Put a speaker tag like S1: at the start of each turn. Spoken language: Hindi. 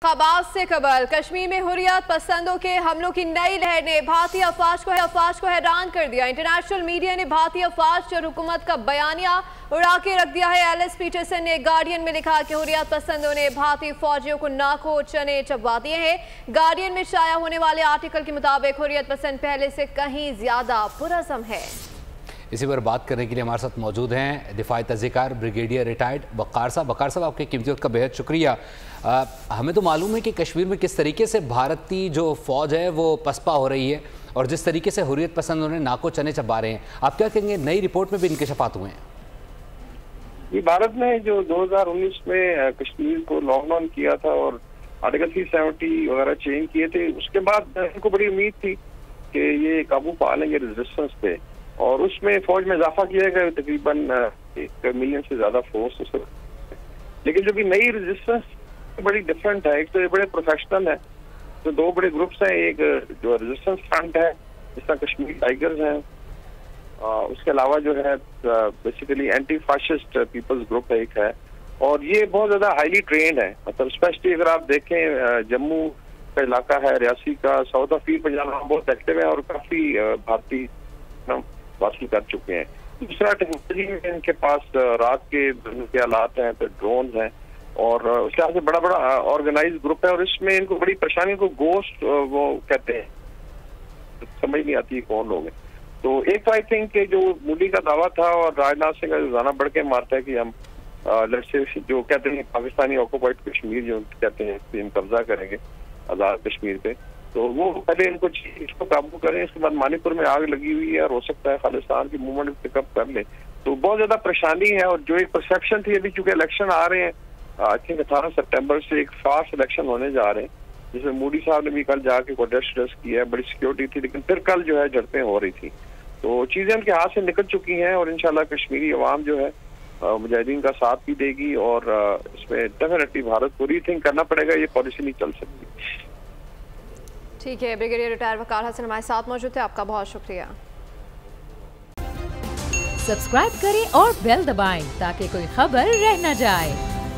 S1: खबास से खबर कश्मीर में हुर्रियत पसंदों के हमलों की नई लहर ने भारतीय अफवाज को हैरान कर दिया। इंटरनेशनल मीडिया ने भारतीय अफवाज और हुकूमत का बयानिया उड़ा के रख दिया है। एलिस पीटरसन ने गार्डियन में लिखा कि हुर्रियत पसंदों ने भारतीय फौजियों को नाको चने चबवा दिए हैं। गार्डियन में शाया होने वाले आर्टिकल के मुताबिक हुर्रियत पसंद पहले से कहीं ज्यादा पुरअज़म है।
S2: इसी पर बात करने के लिए हमारे साथ मौजूद हैं दिफाई तहज़ीकार ब्रिगेडियर रिटायर्ड बक्कार साहब आपके कीमती वक्त का बेहद शुक्रिया। हमें तो मालूम है कि कश्मीर में किस तरीके से भारतीय जो फ़ौज है वो पसपा हो रही है और जिस तरीके से हुर्रियत पसंद उन्हें नाको चने चबा रहे हैं, आप क्या कहेंगे? नई रिपोर्ट में भी इंकशाफात हुए हैं।
S3: ये भारत ने जो 2019 में कश्मीर को लॉकडाउन किया था और आर्टिकल 370 वगैरह चेंज किए थे, उसके बाद इनको बड़ी उम्मीद थी कि ये काबू पा लेंगे रेजिस्टेंस पे और उसमें फौज में इजाफा किया गया तकरीबन 1 मिलियन से ज्यादा फोर्स। लेकिन जो भी नई रेजिस्टेंस बड़ी डिफरेंट है। एक तो ये बड़े प्रोफेशनल है, तो 2 बड़े ग्रुप्स हैं। एक जो रेजिस्टेंस फ्रंट है जिसका कश्मीर टाइगर्स हैं, उसके अलावा जो है basically anti fascist people's group एक है और ये बहुत ज्यादा हाईली ट्रेंड है। मतलब स्पेशली अगर आप देखें जम्मू का इलाका है, रियासी का, साउथ ऑफ पीर पंजाब बहुत एक्टिव है और काफी भारतीय हासिल कर चुके हैं। दूसरा टेक्नोलॉजी में इनके पास रात के हालात हैं, तो ड्रोन हैं और उसके यहाँ से बड़ा बड़ा ऑर्गेनाइज ग्रुप है और इसमें इनको बड़ी परेशानी को गोश्त वो कहते हैं, समझ नहीं आती कौन लोग हैं। तो एक तो आई थिंक जो मोदी का दावा था और राजनाथ सिंह का रोजाना बढ़ के मारता है कि हम लड़से जो कहते हैं पाकिस्तानी ऑक्युपाइड कश्मीर जो कहते हैं हम कब्जा करेंगे आजाद कश्मीर पे, तो वो पहले इनको इसको काबू करें। इसके बाद मणिपुर में आग लगी हुई है और हो सकता है खालिस्तान की मूवमेंट पिकअप कर ले, तो बहुत ज्यादा परेशानी है। और जो एक परसेप्शन थी, अभी चूंकि इलेक्शन आ रहे हैं, आई थिंक 18 सितंबर से एक फास्ट इलेक्शन होने जा रहे हैं जिसमें मोदी साहब ने भी कल जाके कोटेस्ट किया है, बड़ी सिक्योरिटी थी, लेकिन फिर कल जो है झड़पें हो रही थी। तो चीजें उनके हाथ से निकल चुकी हैं और इंशाल्लाह कश्मीरी अवाम जो है मुजाहिदीन का साथ भी देगी और इसमें डेफिनेटली भारत को रीथिंक करना पड़ेगा, ये पॉलिसी नहीं चल सकती।
S1: ठीक है, ब्रिगेडियर रिटायर्ड वकार हसन हमारे साथ मौजूद थे, आपका बहुत शुक्रिया।
S4: सब्सक्राइब करें और बेल दबाएं ताकि कोई खबर रह न जाए।